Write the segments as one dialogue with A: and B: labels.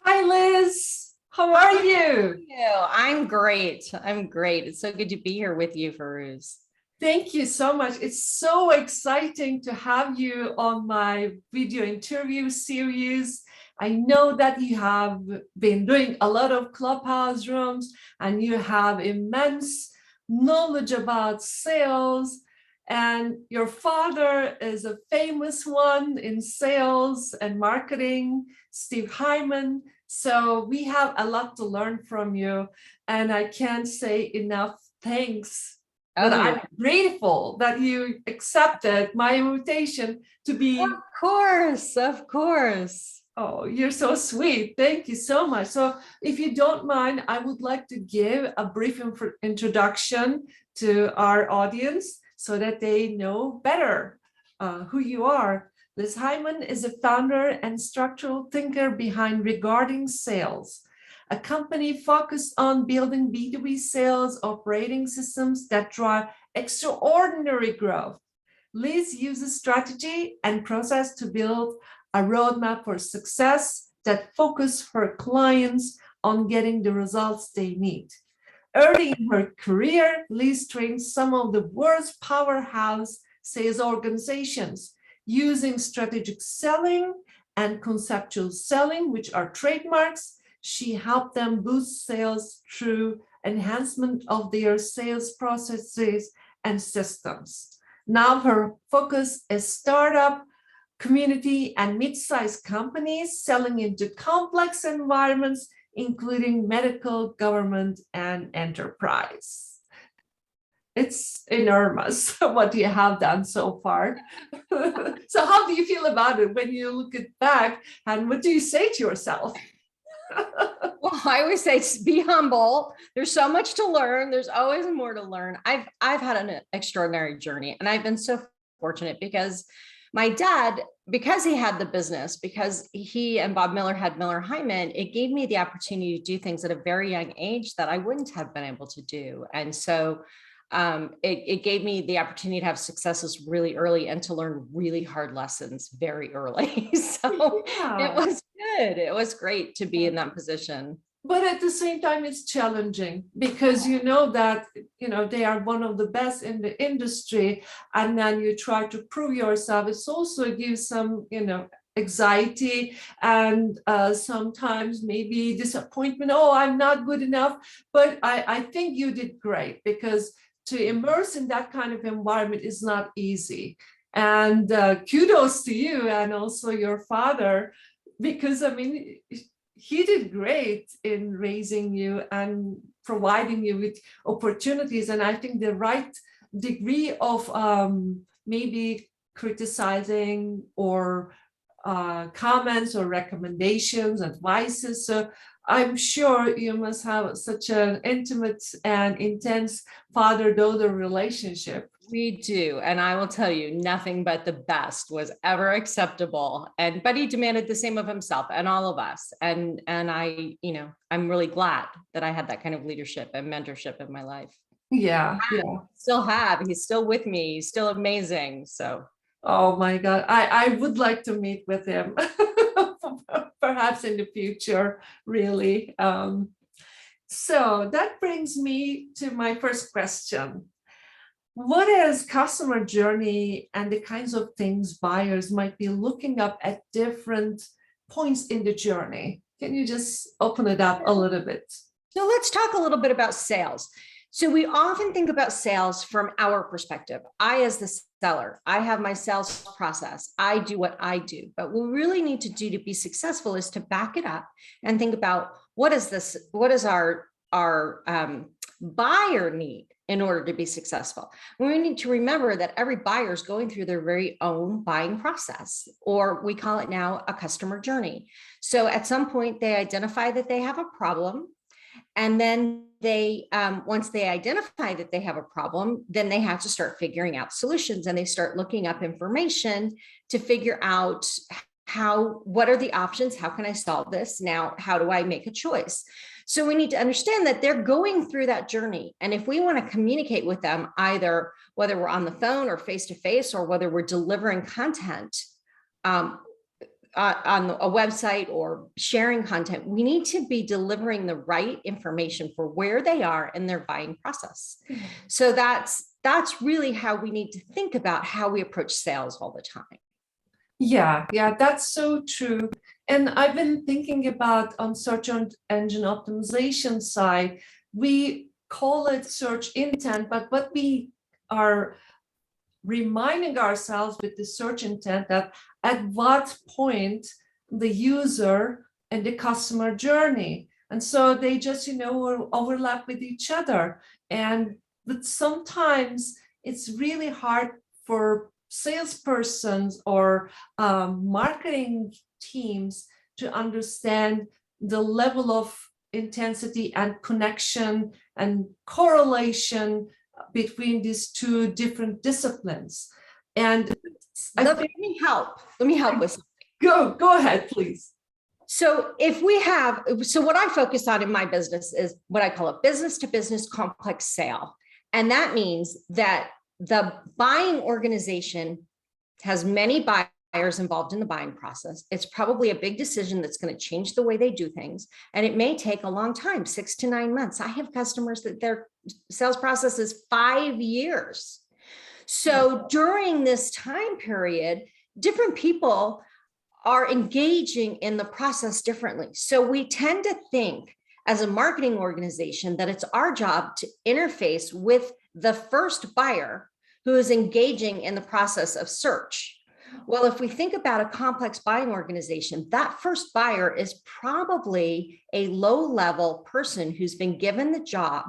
A: Hi, Liz. How are you?
B: I'm great. I'm great. It's so good to be here with you, Farouz.
A: Thank you so much. It's so exciting to have you on my video interview series. I know that you have been doing a lot of Clubhouse rooms and you have immense knowledge about sales. And your father is a famous one in sales and marketing, Steve Heiman. So we have a lot to learn from you. And I can't say enough thanks that
B: Oh,
A: I'm grateful that you accepted my invitation to
B: of
A: be.
B: course, of course.
A: Oh, you're so sweet. Thank you so much. So, if you don't mind, I would like to give a brief introduction to our audience so that they know better who you are. Liz Heiman is a founder and structural thinker behind Regarding Sales, a company focused on building B2B sales operating systems that drive extraordinary growth. Liz uses strategy and process to build a roadmap for success that focus her clients on getting the results they need. Early in her career, Liz trained some of the world's powerhouse sales organizations using strategic selling and conceptual selling, which are trademarks. She helped them boost sales through enhancement of their sales processes and systems. Now her focus is startup, community, and mid-sized companies selling into complex environments, including medical, government, and enterprise. It's enormous what you have done so far. So how do you feel about it when you look it back, and what do you say to yourself?
B: Well, I always say be humble. There's so much to learn. There's always more to learn. I've had an extraordinary journey, and I've been so fortunate because my dad, because he had the business, because he and Bob Miller had Miller Heiman, it gave me the opportunity to do things at a very young age that I wouldn't have been able to do. And so it gave me the opportunity to have successes really early and to learn really hard lessons very early. So it
A: Yeah.
B: was good. It was great to be in that position.
A: But at the same time, it's challenging because you know that they are one of the best in the industry, and then you try to prove yourself. It's also gives some anxiety and sometimes maybe disappointment. Oh, I'm not good enough. But I think you did great, because to immerse in that kind of environment is not easy. And kudos to you and also your father, because I mean, he did great in raising you and providing you with opportunities. And I think the right degree of maybe criticizing or comments or recommendations, advices. So I'm sure you must have such an intimate and intense father-daughter relationship.
B: We do. And I will tell you, nothing but the best was ever acceptable. But he demanded the same of himself and all of us. And I'm really glad that I had that kind of leadership and mentorship in my life.
A: Yeah, yeah.
B: Still have. He's still with me. He's still amazing. So
A: Oh my God, I would like to meet with him, perhaps in the future, really. So that brings me to my first question. What is customer journey and the kinds of things buyers might be looking up at different points in the journey? Can you just open it up a little bit?
B: So let's talk a little bit about sales. So we often think about sales from our perspective. I, as the seller, I have my sales process. I do what I do. But what we really need to do to be successful is to back it up and think about what is our buyer need in order to be successful. We need to remember that every buyer is going through their very own buying process, or we call it now a customer journey. So at some point they identify that they have a problem. And then they, once they identify that they have a problem, then they have to start figuring out solutions, and they start looking up information to figure out what are the options? How can I solve this? Now, how do I make a choice? So we need to understand that they're going through that journey. And if we want to communicate with them, either whether we're on the phone or face-to-face, or whether we're delivering content, on a website or sharing content, we need to be delivering the right information for where they are in their buying process. So that's really how we need to think about how we approach sales all the time.
A: Yeah, that's so true. And I've been thinking about on search engine optimization side, we call it search intent, but what we are reminding ourselves with the search intent that at what point the user and the customer journey. And so they just, overlap with each other. But sometimes it's really hard for salespersons or marketing teams to understand the level of intensity and connection and correlation between these two different disciplines. And
B: let me help with something.
A: Go ahead, please.
B: So what I focus on in my business is what I call a business to business complex sale. And that means that the buying organization has many buyers involved in the buying process. It's probably a big decision that's going to change the way they do things. And it may take a long time, 6 to 9 months. I have customers that their sales process is 5 years. So during this time period, different people are engaging in the process differently. So we tend to think as a marketing organization that it's our job to interface with the first buyer who is engaging in the process of search. Well, if we think about a complex buying organization, that first buyer is probably a low-level person who's been given the job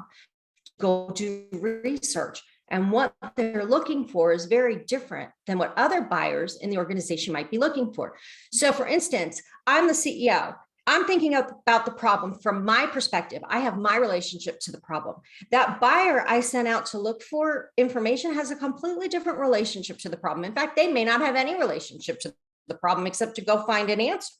B: to go do research. And what they're looking for is very different than what other buyers in the organization might be looking for. So for instance, I'm the CEO. I'm thinking about the problem from my perspective. I have my relationship to the problem. That buyer I sent out to look for information has a completely different relationship to the problem. In fact, they may not have any relationship to the problem except to go find an answer.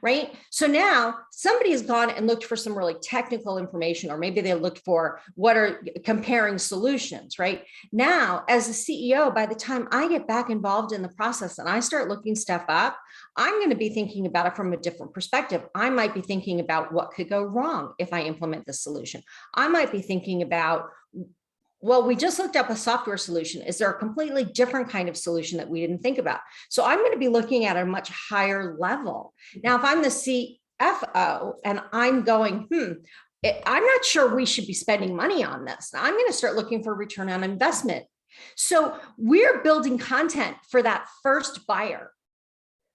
B: Right? So now somebody has gone and looked for some really technical information, or maybe they looked for what are comparing solutions, right? Now, as a CEO, by the time I get back involved in the process and I start looking stuff up, I'm going to be thinking about it from a different perspective. I might be thinking about what could go wrong if I implement this solution. I might be thinking about, well, we just looked up a software solution. Is there a completely different kind of solution that we didn't think about? So I'm going to be looking at a much higher level. Now, if I'm the CFO and I'm going, I'm not sure we should be spending money on this. Now, I'm going to start looking for return on investment. So we're building content for that first buyer,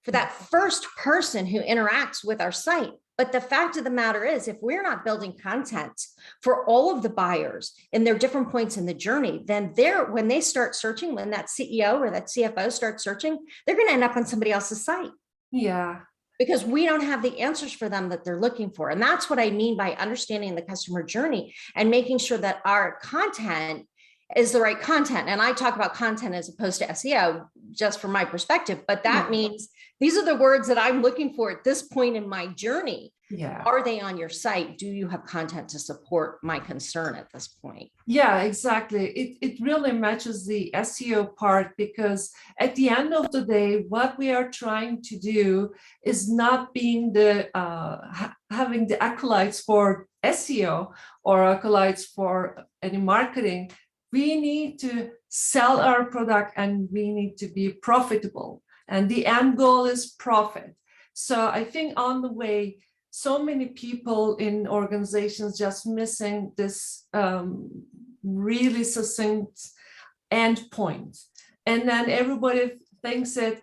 B: for that first person who interacts with our site. But the fact of the matter is, if we're not building content for all of the buyers in their different points in the journey, then when they start searching, when that CEO or that CFO starts searching, they're going to end up on somebody else's site.
A: Yeah.
B: Because we don't have the answers for them that they're looking for. And that's what I mean by understanding the customer journey and making sure that our content is the right content. And I talk about content as opposed to SEO just from my perspective, but that means these are the words that I'm looking for at this point in my journey.
A: Yeah.
B: Are they on your site? Do you have content to support my concern at this point?
A: Yeah, exactly. It really matches the SEO part, because at the end of the day, what we are trying to do is not being having the acolytes for SEO or acolytes for any marketing. We need to sell our product and we need to be profitable. And the end goal is profit. So I think on the way, so many people in organizations just missing this really succinct end point. And then everybody thinks that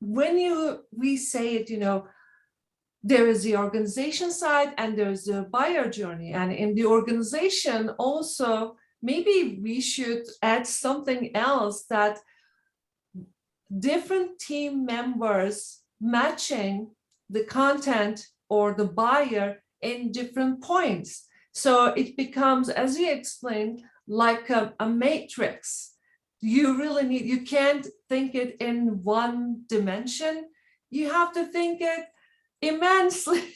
A: when we say it, there is the organization side and there's the buyer journey. And in the organization also, maybe we should add something else, that different team members matching the content or the buyer in different points. So it becomes, as you explained, like a matrix. You can't think it in one dimension. You have to think it immensely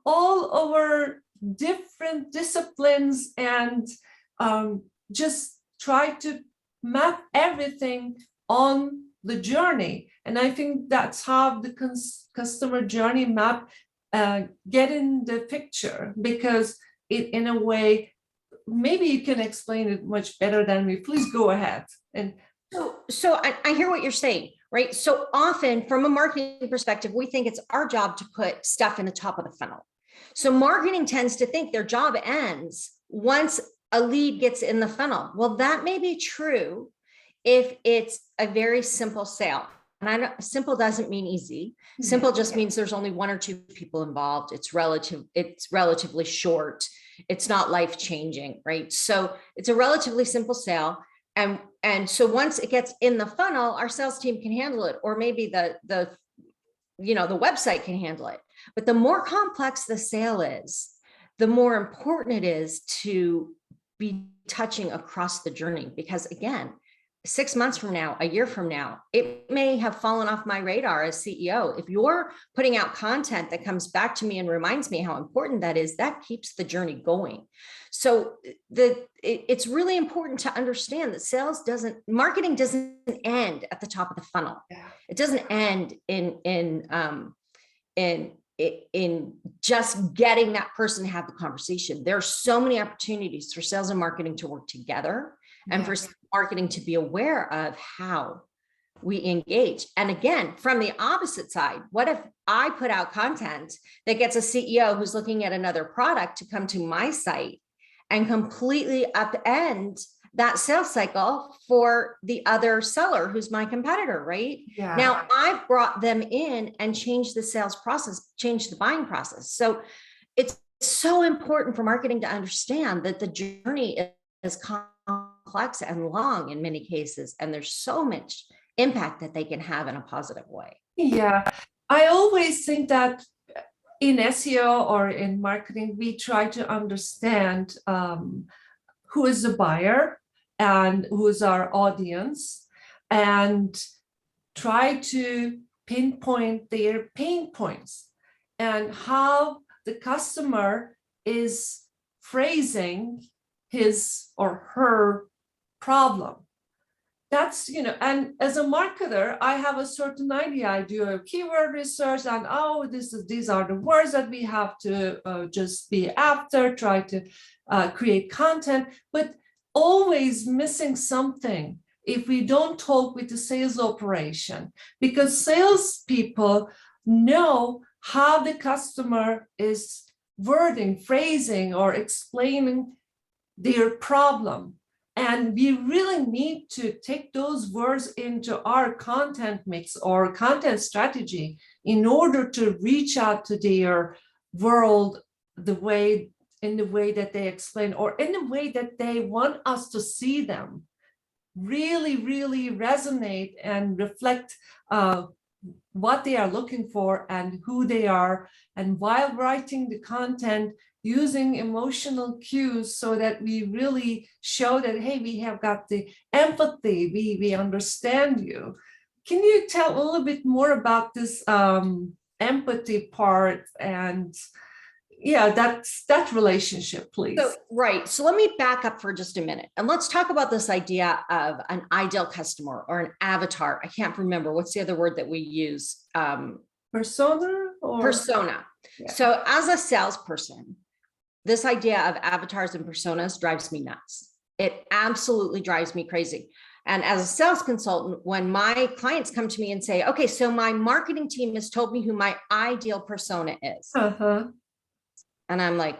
A: all over different disciplines, and just try to map everything on the journey. And I think that's how the customer journey map get in the picture, because it, in a way, maybe you can explain it much better than me. Please go ahead. And
B: so I hear what you're saying, right? So often from a marketing perspective, we think it's our job to put stuff in the top of the funnel. So marketing tends to think their job ends once a lead gets in the funnel. Well, that may be true if it's a very simple sale. And I know simple doesn't mean easy. Simple just means there's only one or two people involved. It's relatively short. It's not life-changing, right? So it's a relatively simple sale. And so once it gets in the funnel, our sales team can handle it, or maybe the website can handle it. But the more complex the sale is, the more important it is to be touching across the journey. Because again, 6 months from now, a year from now, it may have fallen off my radar as CEO. If you're putting out content that comes back to me and reminds me how important that is, that keeps the journey going. So it's really important to understand that marketing doesn't end at the top of the funnel. Yeah. It doesn't end in just getting that person to have the conversation. There are so many opportunities for sales and marketing to work together, and for marketing to be aware of how we engage. And again, from the opposite side, what if I put out content that gets a CEO who's looking at another product to come to my site and completely upend that sales cycle for the other seller who's my competitor, right? Yeah. Now I've brought them in and changed the sales process, changed the buying process. So it's so important for marketing to understand that the journey is complex and long in many cases, and there's so much impact that they can have in a positive way.
A: Yeah, I always think that in SEO or in marketing, we try to understand who is the buyer and who is our audience, and try to pinpoint their pain points and how the customer is phrasing his or her problem. That's, and as a marketer, I have a certain idea. I do a keyword research and, these are the words that we have to just be after, try to create content, but always missing something if we don't talk with the sales operation, because salespeople know how the customer is wording, phrasing, or explaining their problem. And we really need to take those words into our content mix or content strategy in order to reach out to their world in the way that they explain, or in the way that they want us to see them. Really, really resonate and reflect what they are looking for and who they are. And while writing the content, using emotional cues so that we really show that, hey, we have got the empathy, we understand you. Can you tell a little bit more about this empathy part and that relationship, please?
B: So let me back up for just a minute and let's talk about this idea of an ideal customer or an avatar. I can't remember what's the other word that we use.
A: Persona.
B: Yeah. So as a salesperson, this idea of avatars and personas drives me nuts. It absolutely drives me crazy. And as a sales consultant, when my clients come to me and say, okay, so my marketing team has told me who my ideal persona is. And I'm like,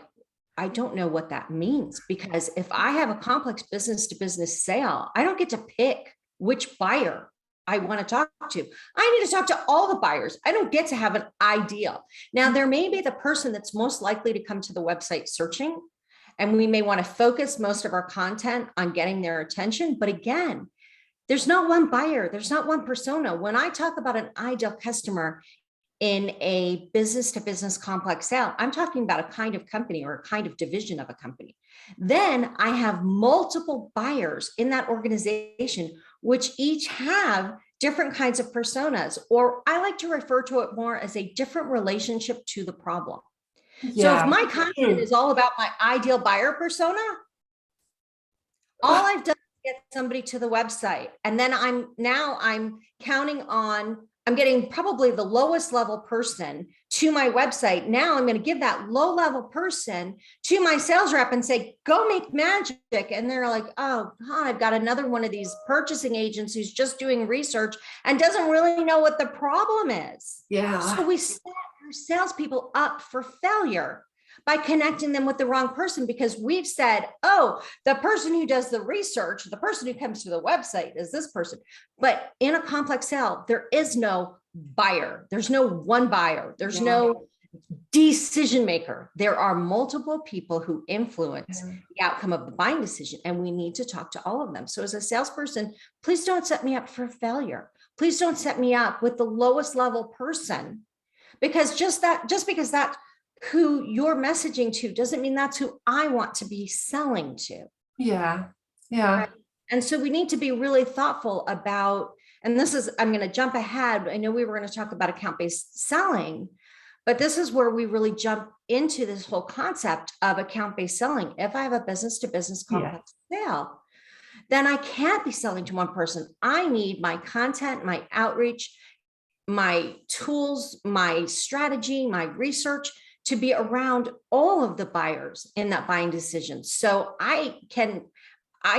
B: I don't know what that means, because if I have a complex business to business sale, I don't get to pick which buyer I want to talk to. I need to talk to all the buyers. I don't get to have an ideal. Now, there may be the person that's most likely to come to the website searching, and we may want to focus most of our content on getting their attention. But again, there's not one buyer. There's not one persona. When I talk about an ideal customer in a business to business complex sale, I'm talking about a kind of company or a kind of division of a company. Then I have multiple buyers in that organization, which each have different kinds of personas, or I like to refer to it more as a different relationship to the problem. Yeah. So if my content is all about my ideal buyer persona, all I've done is get somebody to the website. And then I'm counting on, I'm getting probably the lowest level person to my website. Now I'm going to give that low level person to my sales rep and say, go make magic. And they're like, oh God, I've got another one of these purchasing agents who's just doing research and doesn't really know what the problem is.
A: Yeah.
B: So we set our salespeople up for failure by connecting them with the wrong person, because we've said, oh, the person who does the research, the person who comes to the website is this person. But in a complex sale, there is no buyer. There's no one buyer. There's no decision maker. There are multiple people who influence the outcome of the buying decision, and we need to talk to all of them. So as a salesperson, please don't set me up for failure. Please don't set me up with the lowest level person, because just because that's who you're messaging to doesn't mean that's who I want to be selling to.
A: Yeah. Yeah.
B: Right? And so we need to be really thoughtful about, and this is, I'm going to jump ahead. I know we were going to talk about account-based selling, but this is where we really jump into this whole concept of account-based selling. If I have a business-to-business complex sale, then I can't be selling to one person. I need my content, my outreach, my tools, my strategy, my research to be around all of the buyers in that buying decision. So I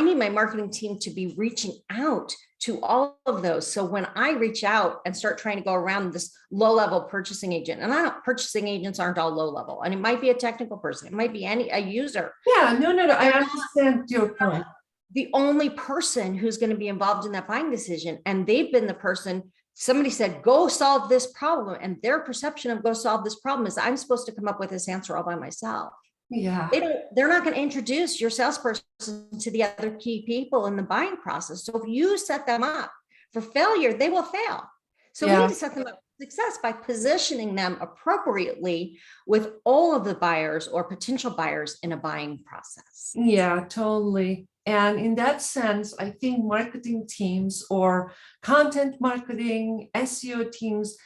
B: need my marketing team to be reaching out to all of those. So when I reach out and start trying to go around this low-level purchasing agent, and purchasing agents aren't all low-level, and it might be a technical person, it might be a user.
A: Yeah, no, I understand your point.
B: The only person who's going to be involved in that buying decision, and they've been the person, somebody said, go solve this problem. And their perception of go solve this problem is I'm supposed to come up with this answer all by myself.
A: Yeah.
B: They're not going to introduce your salesperson to the other key people in the buying process. So if you set them up for failure, they will fail. So we need to set them up for success by positioning them appropriately with all of the buyers or potential buyers in a buying process.
A: Yeah, totally. And in that sense, I think marketing teams or content marketing, SEO teams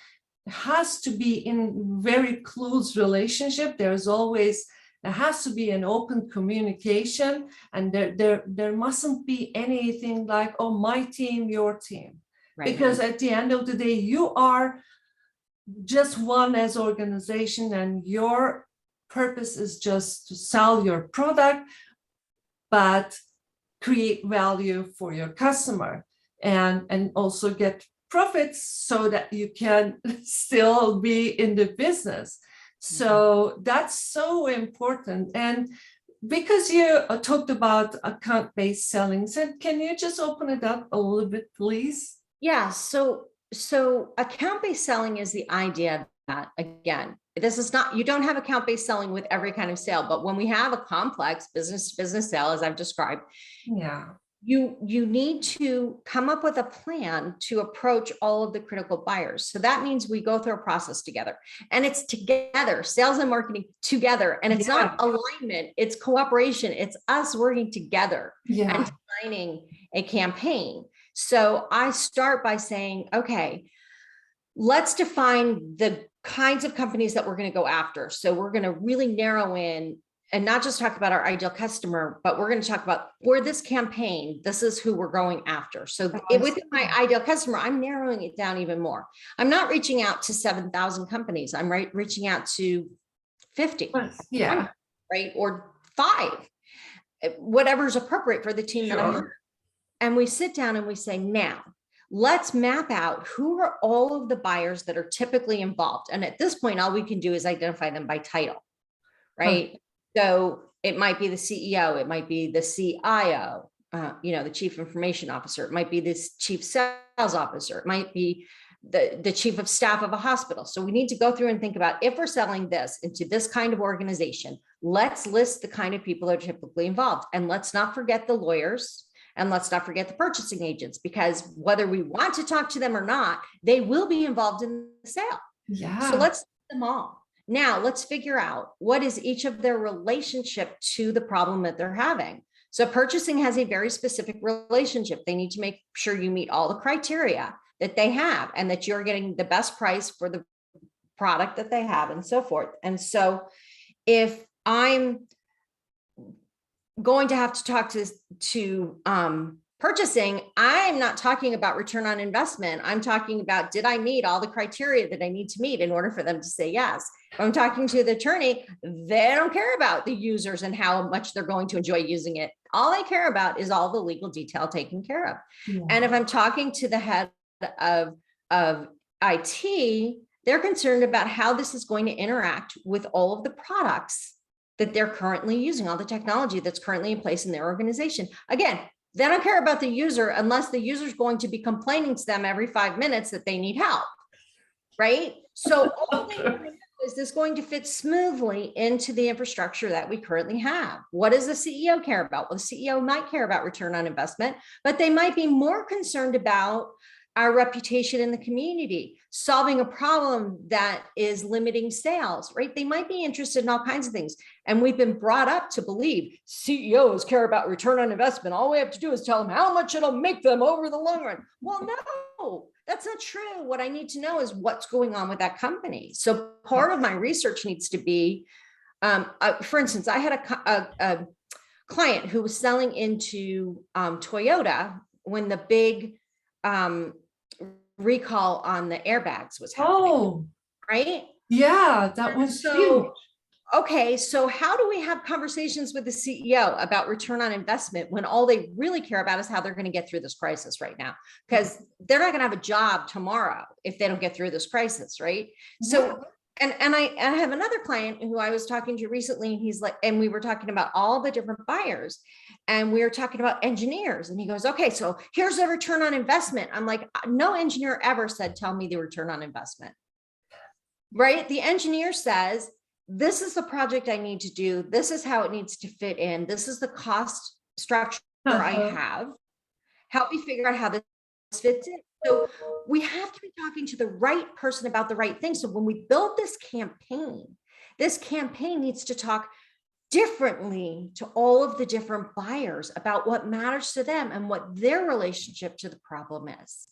A: has to be in very close relationship. There has to be an open communication, and there mustn't be anything like, oh, my team, your team. Right. Because at the end of the day, you are just one as organization, and your purpose is just to sell your product, but create value for your customer and also get profits so that you can still be in the business. So that's so important. And because you talked about account-based selling, so can you just open it up a little bit, please? Yeah.
B: So account-based selling is the idea that, again, this is not, you don't have account-based selling with every kind of sale, but when we have a complex business sale, as I've described, you need to come up with a plan to approach all of the critical buyers. So that means we go through a process together, and it's together, sales and marketing together. And it's not alignment, it's cooperation. It's us working together and designing a campaign. So I start by saying, okay, let's define the kinds of companies that we're going to go after. So we're going to really narrow in and not just talk about our ideal customer, but we're going to talk about, for this campaign, this is who we're going after. So within my ideal customer, I'm narrowing it down even more. I'm not reaching out to 7,000 companies. I'm reaching out to 50, right? Or 5, whatever's appropriate for the team that I'm on. And we sit down and we say, now, let's map out who are all of the buyers that are typically involved. And at this point, all we can do is identify them by title, right? So it might be the CEO, it might be the CIO, the chief information officer, it might be this chief sales officer, it might be the chief of staff of a hospital. So we need to go through and think about, if we're selling this into this kind of organization, let's list the kind of people that are typically involved. And let's not forget the lawyers. And let's not forget the purchasing agents, because whether we want to talk to them or not, they will be involved in the sale. So let's do them all. Now let's figure out what is each of their relationship to the problem that they're having. So purchasing has a very specific relationship. They need to make sure you meet all the criteria that they have and that you're getting the best price for the product that they have and so forth. And so if I'm going to have to talk to Purchasing, I'm not talking about return on investment. I'm talking about, did I meet all the criteria that I need to meet in order for them to say yes? If I'm talking to the attorney, they don't care about the users and how much they're going to enjoy using it. All they care about is all the legal detail taken care of.
A: Yeah.
B: And if I'm talking to the head of IT, they're concerned about how this is going to interact with all of the products that they're currently using, all the technology that's currently in place in their organization. Again, they don't care about the user unless the user is going to be complaining to them every 5 minutes that they need help, right? So all they want to know, is this going to fit smoothly into the infrastructure that we currently have? What does the CEO care about? Well, the CEO might care about return on investment, but they might be more concerned about our reputation in the community, solving a problem that is limiting sales, right? They might be interested in all kinds of things. And we've been brought up to believe CEOs care about return on investment. All we have to do is tell them how much it'll make them over the long run. Well, no, that's not true. What I need to know is what's going on with that company. So part of my research needs to be, for instance, I had a client who was selling into Toyota when the big recall on the airbags was happening.
A: Oh,
B: right?
A: Yeah, that was huge.
B: Okay, so how do we have conversations with the CEO about return on investment when all they really care about is how they're going to get through this crisis right now? Because they're not going to have a job tomorrow if they don't get through this crisis, right? So, and I have another client who I was talking to recently, and he's like, and we were talking about all the different buyers, and we were talking about engineers, and he goes, okay, so here's the return on investment. I'm like, no engineer ever said, tell me the return on investment, right? The engineer says, this is the project I need to do. This is how it needs to fit in. This is the cost structure I have. Help me figure out how this fits in. So we have to be talking to the right person about the right thing. So when we build this campaign needs to talk differently to all of the different buyers about what matters to them and what their relationship to the problem is.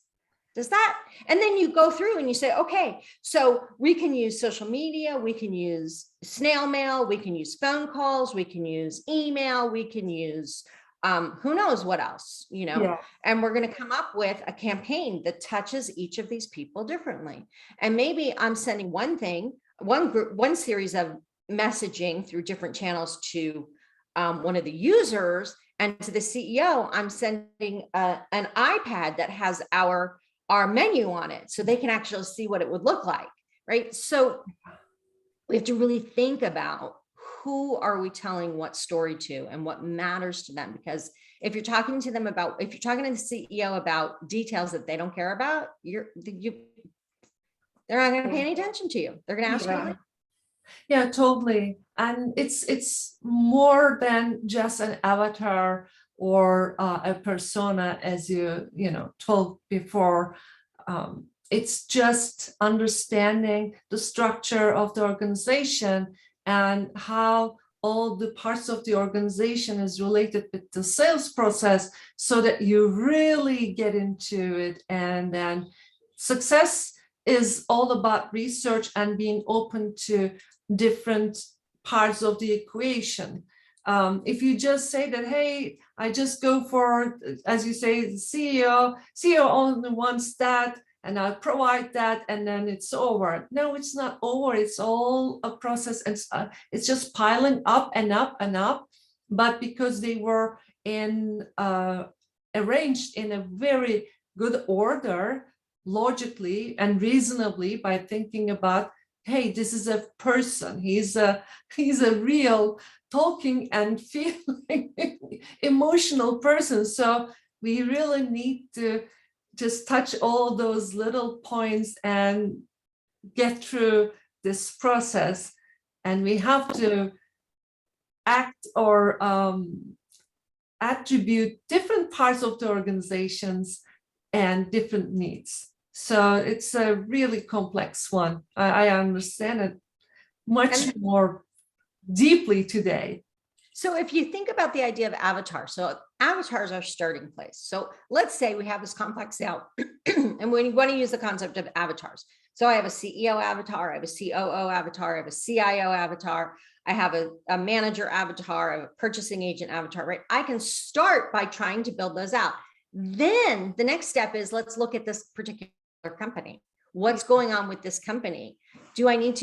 B: Does that? And then you go through and you say, okay, so we can use social media, we can use snail mail, we can use phone calls, we can use email, we can use who knows what else, you know,
A: Yeah.
B: and we're going to come up with a campaign that touches each of these people differently. And maybe I'm sending one thing, one group, one series of messaging through different channels to one of the users, and to the CEO, I'm sending an iPad that has our menu on it so they can actually see what it would look like, right? So we have to really think about who are we telling what story to and what matters to them, because if you're talking to them about, if you're talking to the CEO about details that they don't care about, they're not going to pay any attention to you. They're going to ask you.
A: Yeah, totally. And it's more than just an avatar or a persona, as you told before. It's just understanding the structure of the organization and how all the parts of the organization is related with the sales process, so that you really get into it. And then success is all about research and being open to different parts of the equation. If you just say that, hey, I just go for, as you say, the CEO only wants that, and I'll provide that, and then it's over. No, it's not over. It's all a process, and it's just piling up and up and up. But because they were arranged in a very good order, logically and reasonably, by thinking about, hey, this is a person. He's a real talking and feeling emotional person. So we really need to just touch all those little points and get through this process. And we have to act or attribute different parts of the organizations and different needs. So it's a really complex one. I understand it much more deeply today.
B: So if you think about the idea of avatar, so avatars are starting place. So let's say we have this complex sale and we want to use the concept of avatars. So I have a CEO avatar, I have a COO avatar, I have a CIO avatar, I have a manager avatar, I have a purchasing agent avatar, right? I can start by trying to build those out. Then the next step is, let's look at this particular company. What's going on with this company? Do I need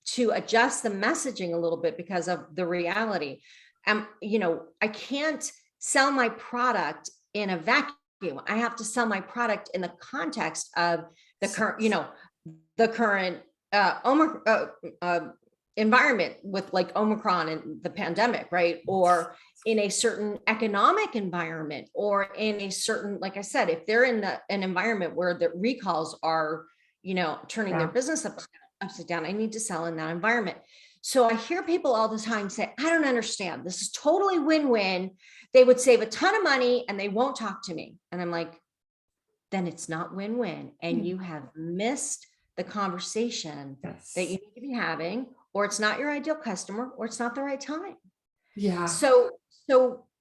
B: to adjust the messaging a little bit because of the reality? I can't sell my product in a vacuum. I have to sell my product in the context of the current environment with like Omicron and the pandemic, right? Or in a certain economic environment, or in a certain, like I said, if they're in an environment where the recalls are, turning their business upside down, I need to sell in that environment. So I hear people all the time say, I don't understand. This is totally win-win. They would save a ton of money and they won't talk to me. And I'm like, then it's not win-win. And you have missed the conversation that you need to be having, or it's not your ideal customer, or it's not the right time.
A: Yeah.
B: So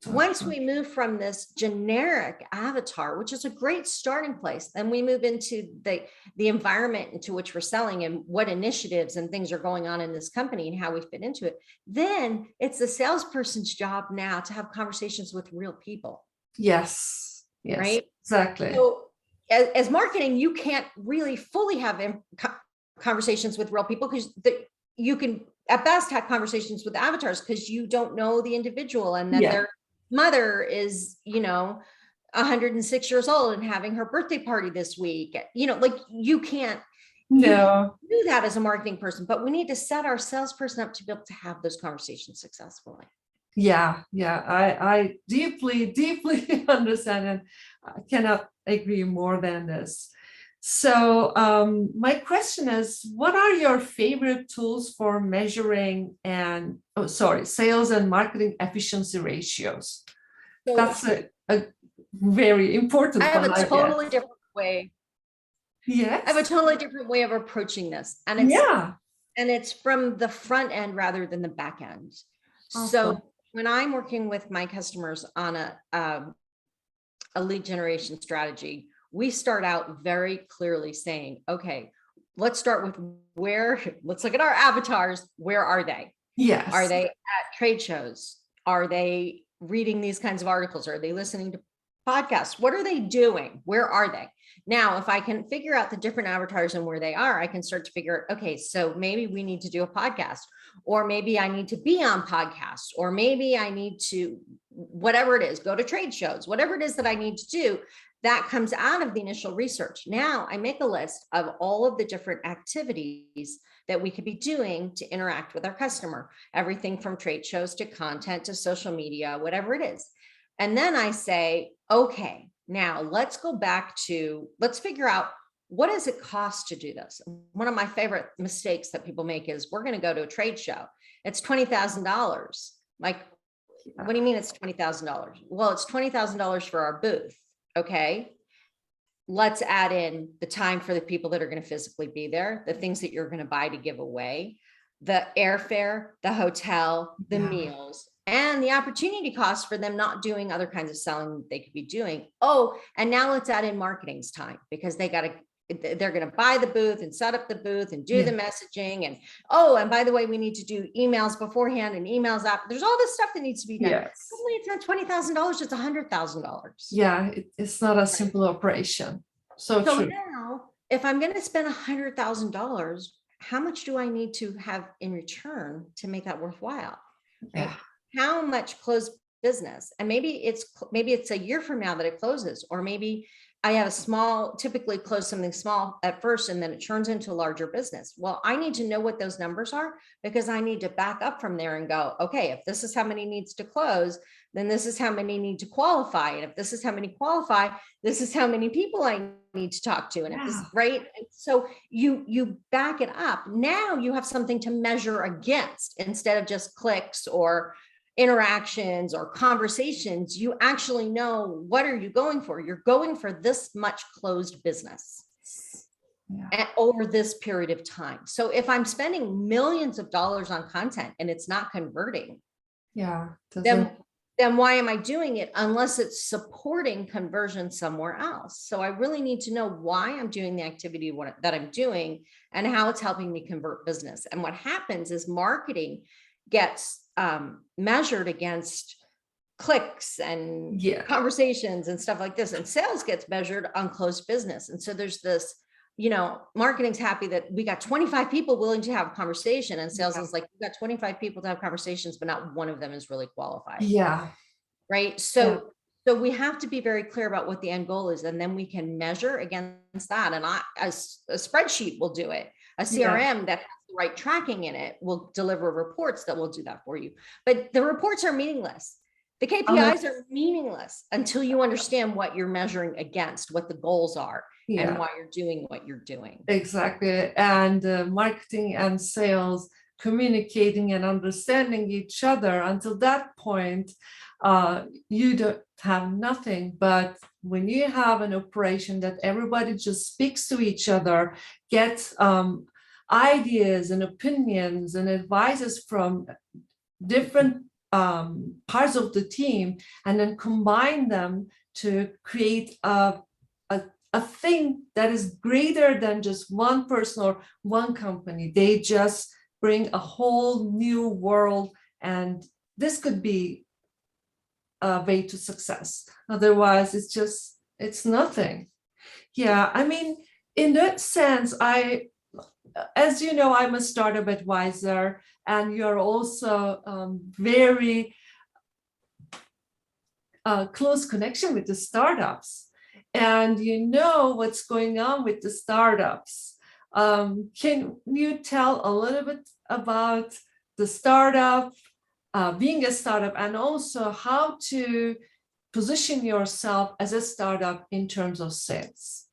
B: once we move from this generic avatar, which is a great starting place, then we move into the environment into which we're selling and what initiatives and things are going on in this company and how we fit into it. Then it's the salesperson's job now to have conversations with real people.
A: Yes.
B: Right.
A: Exactly.
B: So as marketing, you can't really fully have conversations with real people, because you can at best have conversations with avatars, because you don't know the individual, and that their mother is 106 years old and having her birthday party this week. Like you can't do that as a marketing person, but we need to set our salesperson up to be able to have those conversations successfully.
A: Yeah, I deeply understand, and I cannot agree more than this. So my question is, what are your favorite tools for measuring sales and marketing efficiency ratios? So that's a very important one.
B: I have a totally different way.
A: Yes.
B: I have a totally different way of approaching this. And it's from the front end rather than the back end. Awesome. So when I'm working with my customers on a lead generation strategy, we start out very clearly saying, okay, let's start with let's look at our avatars. Where are they?
A: Yes.
B: Are they at trade shows? Are they reading these kinds of articles? Are they listening to podcasts? What are they doing? Where are they? Now, if I can figure out the different avatars and where they are, I can start to figure, okay, so maybe we need to do a podcast, or maybe I need to be on podcasts, or maybe I need to, whatever it is, go to trade shows, whatever it is that I need to do. That comes out of the initial research. Now I make a list of all of the different activities that we could be doing to interact with our customer, everything from trade shows to content to social media, whatever it is. And then I say, okay, now let's figure out, what does it cost to do this? One of my favorite mistakes that people make is, we're going to go to a trade show. It's $20,000. Like, what do you mean it's $20,000? Well, it's $20,000 for our booth. Okay, let's add in the time for the people that are going to physically be there, the things that you're going to buy to give away, the airfare, the hotel, the meals, and the opportunity cost for them not doing other kinds of selling they could be doing. Oh, and now let's add in marketing's time, because they're going to buy the booth and set up the booth and do the messaging. And and by the way, we need to do emails beforehand and emails after. There's all this stuff that needs to be done.
A: Yes.
B: Suddenly it's not $20,000, it's $100,000.
A: Yeah, it's not a simple operation. So true.
B: Now, if I'm going to spend $100,000, how much do I need to have in return to make that worthwhile? Right? How much closed business? And maybe it's a year from now that it closes, or maybe I have typically close something small at first, and then it turns into a larger business. Well, I need to know what those numbers are, because I need to back up from there and go, okay, if this is how many needs to close, then this is how many need to qualify. And if this is how many qualify, this is how many people I need to talk to. And if this, right. So you back it up. Now you have something to measure against, instead of just clicks or interactions or conversations. You actually know, what are you going for? You're going for this much closed business over this period of time. So if I'm spending millions of dollars on content and it's not converting, then why am I doing it, unless it's supporting conversion somewhere else? So I really need to know why I'm doing the activity that I'm doing and how it's helping me convert business. And what happens is marketing gets measured against clicks and
A: Yeah.
B: conversations and stuff like this. And sales gets measured on closed business. And so there's this, marketing's happy that we got 25 people willing to have a conversation, and sales is like, we got 25 people to have conversations, but not one of them is really qualified.
A: Yeah.
B: Right. So we have to be very clear about what the end goal is, and then we can measure against that. And a spreadsheet will do it. A CRM that has the right tracking in it will deliver reports that will do that for you. But the reports are meaningless. The KPIs are meaningless until you understand what you're measuring against, what the goals are, and why you're doing what you're doing.
A: Exactly. And marketing and sales communicating and understanding each other, until that point, you don't have nothing. But when you have an operation that everybody just speaks to each other, gets ideas and opinions and advices from different parts of the team, and then combine them to create a thing that is greater than just one person or one company. They just bring a whole new world, and this could be a way to success. Otherwise, it's nothing. Yeah, I mean, in that sense, as you know, I'm a startup advisor, and you're also very close connection with the startups, and you know what's going on with the startups. Can you tell a little bit about the startup, being a startup, and also how to position yourself as a startup in terms of sales?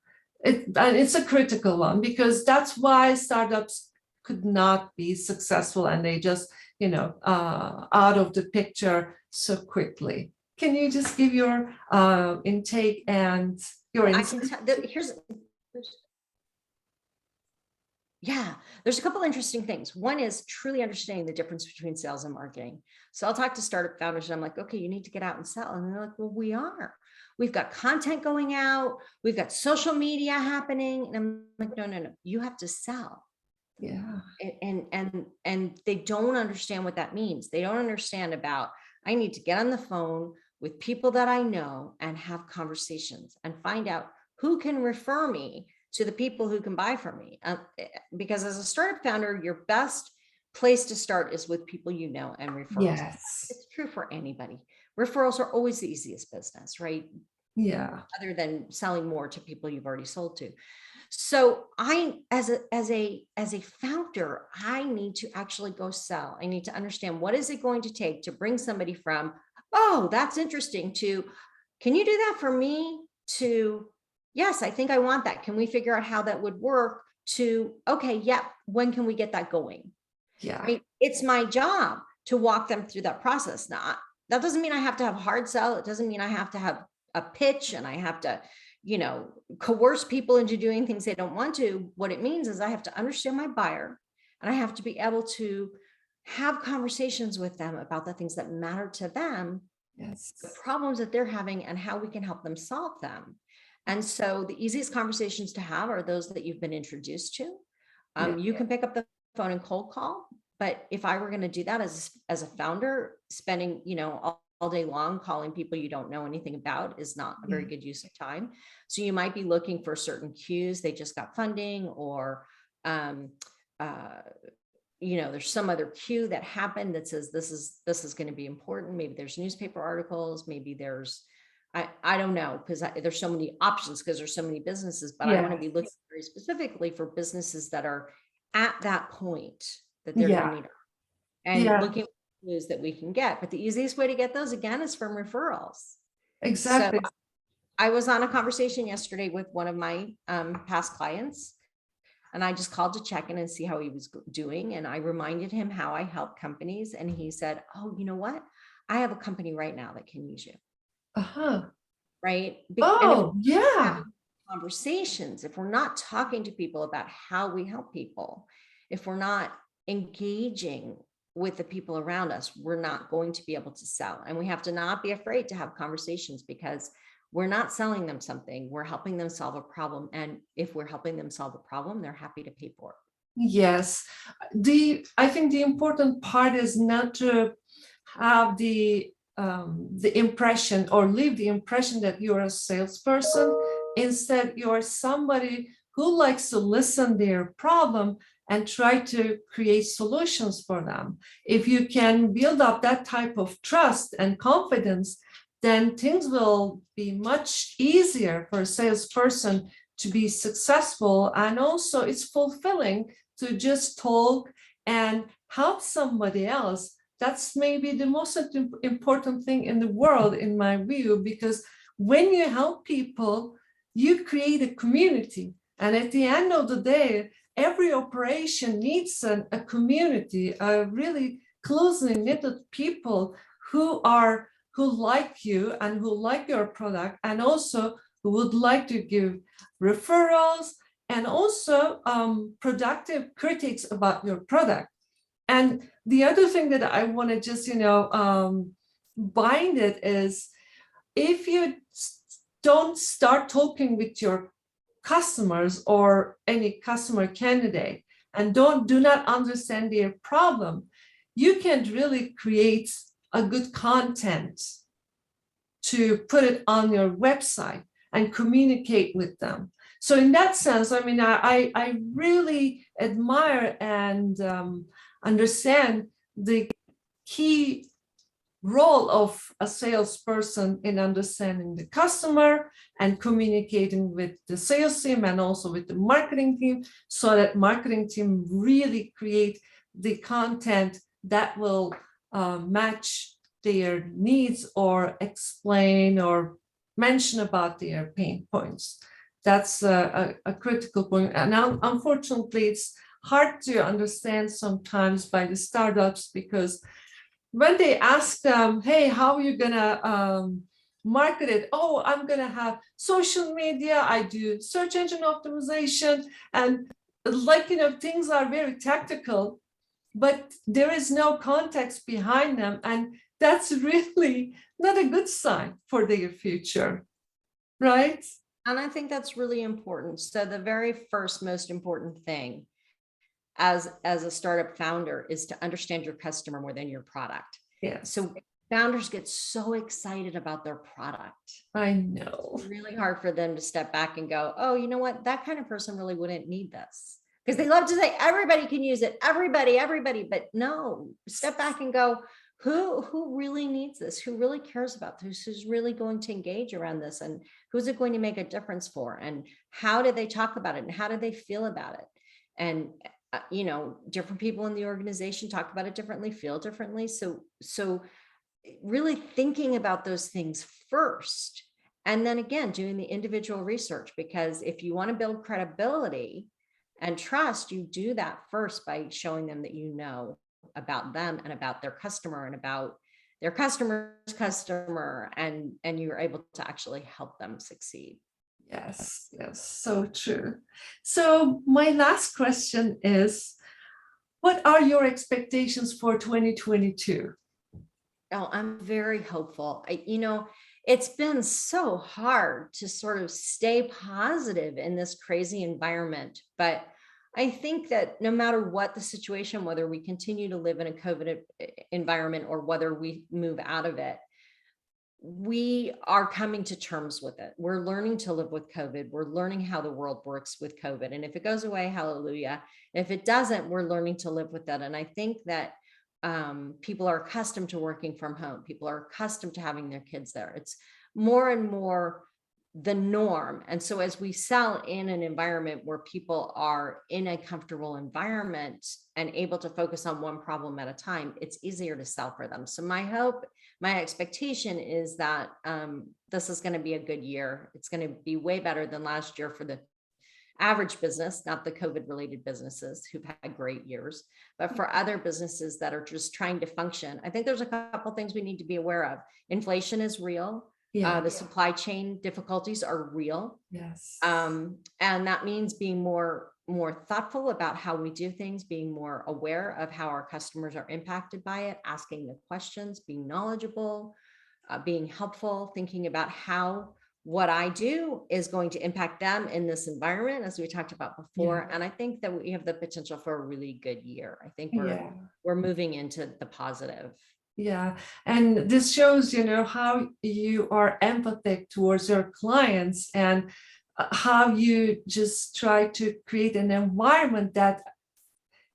A: And it's a critical one, because that's why startups could not be successful, and they just, out of the picture so quickly. Can you just give your intake and your insight?
B: There's a couple interesting things. One is truly understanding the difference between sales and marketing. So I'll talk to startup founders, and I'm like, okay, you need to get out and sell. And they're like, well, we are. We've got content going out. We've got social media happening. And I'm like, no, you have to sell.
A: Yeah.
B: And they don't understand what that means. They don't understand about, I need to get on the phone with people that I know and have conversations and find out who can refer me to the people who can buy from me. Because as a startup founder, your best place to start is with people you know and referrals.
A: Yes.
B: It's true for anybody. Referrals are always the easiest business, right?
A: Yeah.
B: Other than selling more to people you've already sold to. So I, as a founder, I need to actually go sell. I need to understand, what is it going to take to bring somebody from, oh, that's interesting, to, can you do that for me, to, yes, I think I want that. Can we figure out how that would work, to, okay, when can we get that going?
A: Yeah.
B: Right? It's my job to walk them through that process. Now, that doesn't mean I have to have a hard sell. It doesn't mean I have to have a pitch and I have to, coerce people into doing things they don't want to. What it means is I have to understand my buyer, and I have to be able to have conversations with them about the things that matter to them,
A: Yes.
B: the problems that they're having, and how we can help them solve them. And so the easiest conversations to have are those that you've been introduced to. You can pick up the phone and cold call, but if I were going to do that as a founder, spending, all day long calling people you don't know anything about is not a very good use of time. So you might be looking for certain cues. They just got funding, or, there's some other cue that happened that says this is going to be important. Maybe there's newspaper articles. Maybe there's, I don't know, because there's so many options, because there's so many businesses, but I want to be looking very specifically for businesses that are at that point that they're going to need, and looking for clues that we can get. But the easiest way to get those, again, is from referrals.
A: Exactly.
B: So I was on a conversation yesterday with one of my past clients, and I just called to check in and see how he was doing. And I reminded him how I help companies. And he said, oh, you know what? I have a company right now that can use you. Right.
A: Oh, yeah.
B: Conversations, if we're not talking to people about how we help people, if we're not engaging with the people around us, we're not going to be able to sell. And we have to not be afraid to have conversations, because we're not selling them something, we're helping them solve a problem. And if we're helping them solve a problem, they're happy to pay for it.
A: Yes. I think the important part is not to have the the impression or leave the impression that you're a salesperson. Instead, you're somebody who likes to listen their problem and try to create solutions for them. If you can build up that type of trust and confidence, then things will be much easier for a salesperson to be successful. And also it's fulfilling to just talk and help somebody else. That's maybe the most important thing in the world, in my view, because when you help people, you create a community. And at the end of the day, every operation needs a community, a really closely knitted people who like you and who like your product, and also who would like to give referrals and also productive critiques about your product. And the other thing that I want to just, bind it is, if you don't start talking with your customers or any customer candidate and do not understand their problem, you can't really create a good content to put it on your website and communicate with them. So in that sense, I mean, I really admire and understand the key role of a salesperson in understanding the customer and communicating with the sales team and also with the marketing team, so that marketing team really create the content that will match their needs or explain or mention about their pain points. That's a critical point. And unfortunately, it's hard to understand sometimes by the startups, because when they ask them, hey, how are you gonna market it? Oh, I'm gonna have social media, I do search engine optimization, and things are very tactical, but there is no context behind them. And that's really not a good sign for their future, right?
B: And I think that's really important. So the very first most important thing as a startup founder is to understand your customer more than your product.
A: Yeah.
B: So founders get so excited about their product.
A: I know.
B: It's really hard for them to step back and go, oh, you know what? That kind of person really wouldn't need this. Because they love to say everybody can use it, everybody, but no, step back and go, who really needs this? Who really cares about this? Who's really going to engage around this? And who's it going to make a difference for? And how do they talk about it? And how do they feel about it? And different people in the organization talk about it differently, feel differently. So really thinking about those things first, and then again, doing the individual research, because if you want to build credibility and trust, you do that first by showing them that you know about them and about their customer and about their customer's customer, and you're able to actually help them succeed.
A: Yes, so true. So my last question is, what are your expectations for 2022?
B: Oh, I'm very hopeful. It's been so hard to sort of stay positive in this crazy environment, but I think that no matter what the situation, whether we continue to live in a COVID environment or whether we move out of it, we are coming to terms with it. We're learning to live with COVID. We're learning how the world works with COVID. And if it goes away, hallelujah. If it doesn't, we're learning to live with it. And I think that people are accustomed to working from home. People are accustomed to having their kids there. It's more and more the norm. And so as we sell in an environment where people are in a comfortable environment and able to focus on one problem at a time, it's easier to sell for them. So my hope, my expectation is that this is going to be a good year. It's going to be way better than last year for the average business, not the COVID related businesses who've had great years, but for other businesses that are just trying to function. I think there's a couple things we need to be aware of. Inflation is real. The supply chain difficulties are real.
A: Yes.
B: And that means being more thoughtful about how we do things, being more aware of how our customers are impacted by it, asking the questions, being knowledgeable, being helpful, thinking about how what I do is going to impact them in this environment, as we talked about before. Yeah. And I think that we have the potential for a really good year. I think we're moving into the positive.
A: Yeah, and this shows, how you are empathic towards your clients, and how you just try to create an environment that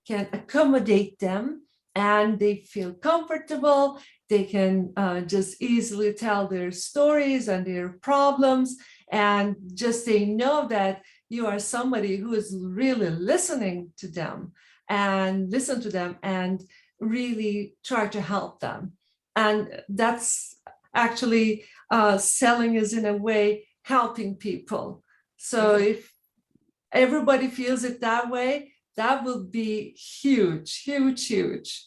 A: can accommodate them, and they feel comfortable. They can just easily tell their stories and their problems, and just they know that you are somebody who is really listening to them and listen to them and really try to help them. And that's actually selling is in a way helping people. So if everybody feels it that way, that will be huge, huge, huge.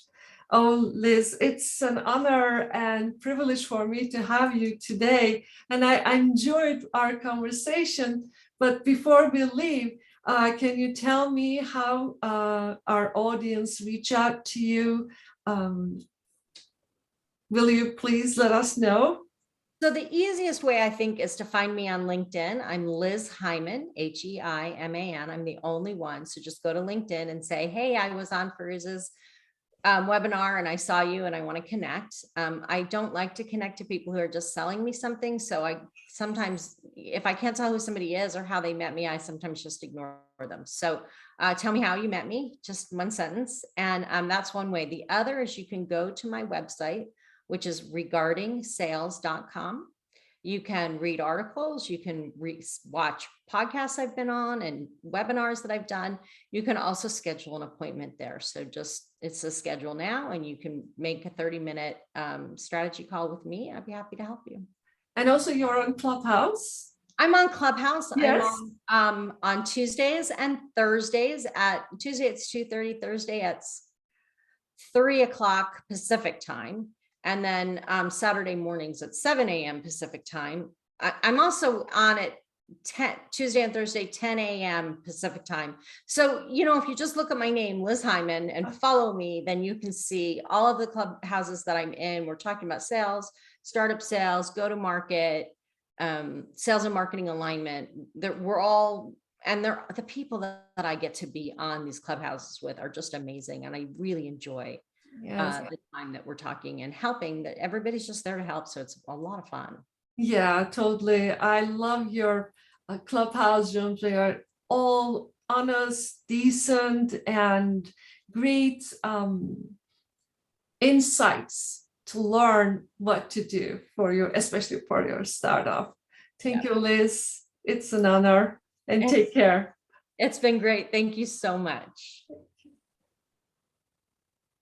A: Oh, Liz, it's an honor and privilege for me to have you today. And I enjoyed our conversation. But before we leave, can you tell me how our audience reach out to you? Um, will you please let us know?
B: So the easiest way, I think, is to find me on LinkedIn. I'm Liz Heiman, Heiman. I'm the only one. So just go to LinkedIn and say, hey, I was on Fariz's webinar and I saw you and I want to connect. I don't like to connect to people who are just selling me something. So I sometimes, if I can't tell who somebody is or how they met me, I sometimes just ignore them. So tell me how you met me, just one sentence. And that's one way. The other is you can go to my website, which is regarding-sales.com. You can read articles, you can watch podcasts I've been on and webinars that I've done. You can also schedule an appointment there. So it's a schedule now, and you can make a 30-minute strategy call with me. I'd be happy to help you.
A: And also you're on Clubhouse?
B: I'm on Clubhouse.
A: Yes.
B: I'm on Tuesdays and Thursdays. At Tuesday, it's 2:30, Thursday, it's 3 o'clock Pacific time. And then Saturday mornings at 7 a.m. Pacific time. I'm also on at Tuesday and Thursday, 10 a.m. Pacific time. So, if you just look at my name, Liz Heiman, and follow me, then you can see all of the clubhouses that I'm in. We're talking about sales, startup sales, go to market, sales and marketing alignment. We're all, and the people that I get to be on these clubhouses with are just amazing. And I really enjoy the time that we're talking and helping, that everybody's just there to help. So it's a lot of fun.
A: Yeah, totally. I love your Clubhouse rooms. They are all honest, decent, and great insights to learn what to do for you, especially for your startup. Thank you, Liz. It's an honor, and take care.
B: It's been great. Thank you so much.